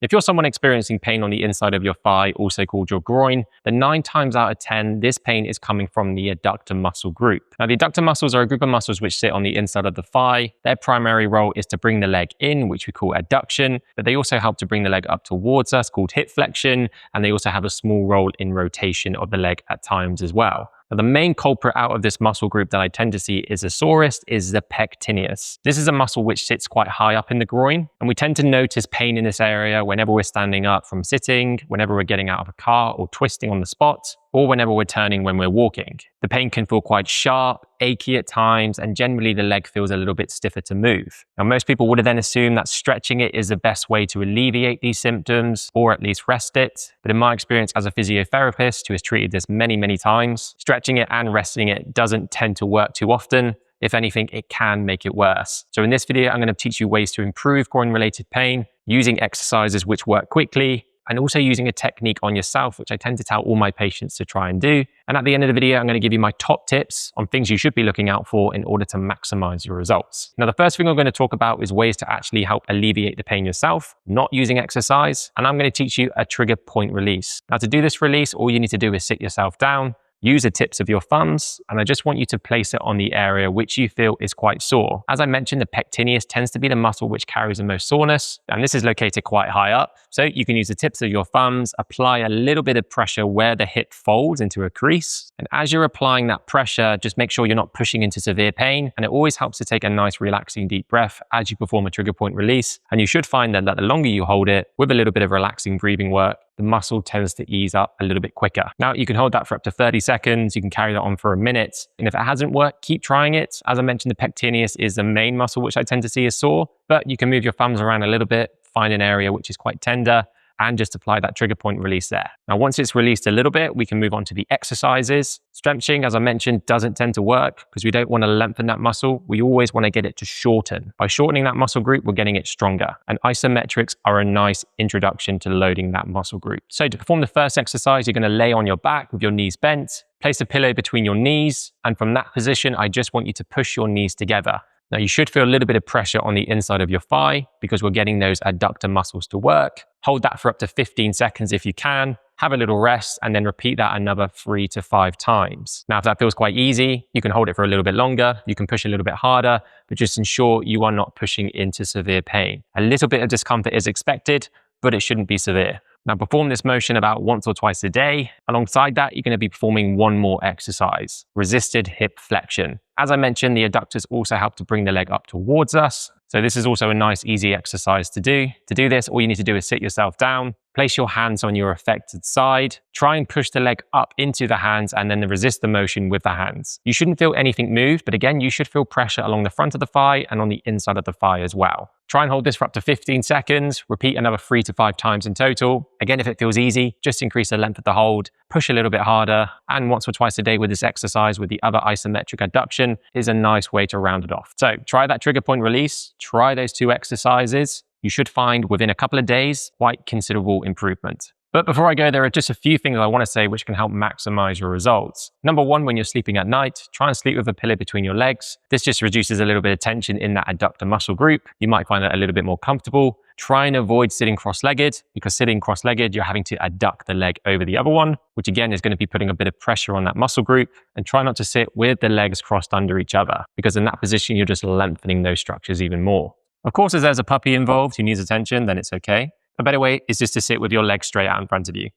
If you're someone experiencing pain on the inside of your thigh, also called your groin, then 9 times out of 10, this pain is coming from the adductor muscle group. Now, the adductor muscles are a group of muscles which sit on the inside of the thigh. Their primary role is to bring the leg in, which we call adduction, but they also help to bring the leg up towards us, called hip flexion, and they also have a small role in rotation of the leg at times as well. Now, the main culprit out of this muscle group that I tend to see is the sorest is the pectineus. This is a muscle which sits quite high up in the groin, and we tend to notice pain in this area whenever we're standing up from sitting, whenever we're getting out of a car or twisting on the spot, or whenever we're turning when we're walking. The pain can feel quite sharp, achy at times, and generally the leg feels a little bit stiffer to move. Now, most people would then assume that stretching it is the best way to alleviate these symptoms, or at least rest it. But in my experience as a physiotherapist who has treated this many, many times, stretching it and resting it doesn't tend to work too often. If anything, it can make it worse. So in this video, I'm going to teach you ways to improve groin-related pain using exercises which work quickly, and also using a technique on yourself, which I tend to tell all my patients to try and do. And at the end of the video, I'm going to give you my top tips on things you should be looking out for in order to maximize your results. Now, the first thing I'm going to talk about is ways to actually help alleviate the pain yourself, not using exercise. And I'm going to teach you a trigger point release. Now, to do this release, all you need to do is sit yourself down, use the tips of your thumbs, and I just want you to place it on the area which you feel is quite sore. As I mentioned, the pectineus tends to be the muscle which carries the most soreness, and this is located quite high up. So you can use the tips of your thumbs, apply a little bit of pressure where the hip folds into a crease. And as you're applying that pressure, just make sure you're not pushing into severe pain. And it always helps to take a nice relaxing deep breath as you perform a trigger point release. And you should find then that the longer you hold it with a little bit of relaxing breathing work, the muscle tends to ease up a little bit quicker. Now, you can hold that for up to 30 seconds. You can carry that on for a minute. And if it hasn't worked, keep trying it. As I mentioned, the pectineus is the main muscle which I tend to see is sore, but you can move your thumbs around a little bit, find an area which is quite tender, and just apply that trigger point release there. Now, once it's released a little bit, we can move on to the exercises. Stretching, as I mentioned, doesn't tend to work because we don't want to lengthen that muscle. We always want to get it to shorten. By shortening that muscle group, we're getting it stronger. And isometrics are a nice introduction to loading that muscle group. So to perform the first exercise, you're going to lay on your back with your knees bent, place a pillow between your knees. And from that position, I just want you to push your knees together. Now, you should feel a little bit of pressure on the inside of your thigh because we're getting those adductor muscles to work. Hold that for up to 15 seconds if you can. Have a little rest and then repeat that another 3 to 5 times. Now, if that feels quite easy, you can hold it for a little bit longer. You can push a little bit harder, but just ensure you are not pushing into severe pain. A little bit of discomfort is expected, but it shouldn't be severe. Now, perform this motion about once or twice a day. Alongside that, you're going to be performing one more exercise, resisted hip flexion. As I mentioned, the adductors also help to bring the leg up towards us. So this is also a nice, easy exercise to do. To do this, all you need to do is sit yourself down, place your hands on your affected side, try and push the leg up into the hands and then resist the motion with the hands. You shouldn't feel anything move, but again, you should feel pressure along the front of the thigh and on the inside of the thigh as well. Try and hold this for up to 15 seconds. Repeat another 3 to 5 times in total. Again, if it feels easy, just increase the length of the hold, push a little bit harder, and once or twice a day with this exercise with the other isometric adduction is a nice way to round it off. So try that trigger point release, try those 2 exercises. You should find within a couple of days quite considerable improvement. But before I go, there are just a few things I want to say which can help maximize your results. Number one, when you're sleeping at night, try and sleep with a pillow between your legs. This just reduces a little bit of tension in that adductor muscle group. You might find that a little bit more comfortable. Try and avoid sitting cross-legged because sitting cross-legged, you're having to adduct the leg over the other one, which again is going to be putting a bit of pressure on that muscle group. And try not to sit with the legs crossed under each other because in that position, you're just lengthening those structures even more. Of course, if there's a puppy involved who needs attention, then it's okay. A better way is just to sit with your legs straight out in front of you.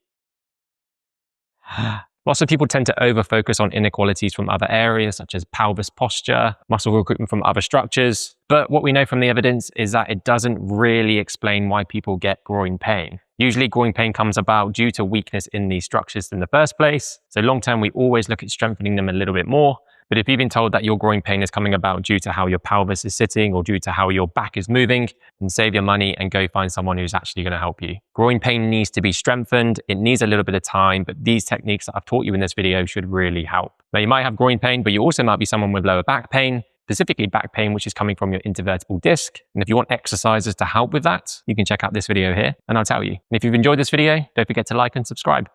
Lots of people tend to over-focus on inequalities from other areas, such as pelvis posture, muscle recruitment from other structures. But what we know from the evidence is that it doesn't really explain why people get groin pain. Usually groin pain comes about due to weakness in these structures in the first place. So long-term, we always look at strengthening them a little bit more. But if you've been told that your groin pain is coming about due to how your pelvis is sitting or due to how your back is moving, then save your money and go find someone who's actually going to help you. Groin pain needs to be strengthened. It needs a little bit of time, but these techniques that I've taught you in this video should really help. Now, you might have groin pain, but you also might be someone with lower back pain, specifically back pain, which is coming from your intervertebral disc. And if you want exercises to help with that, you can check out this video here and I'll tell you. And if you've enjoyed this video, don't forget to like and subscribe.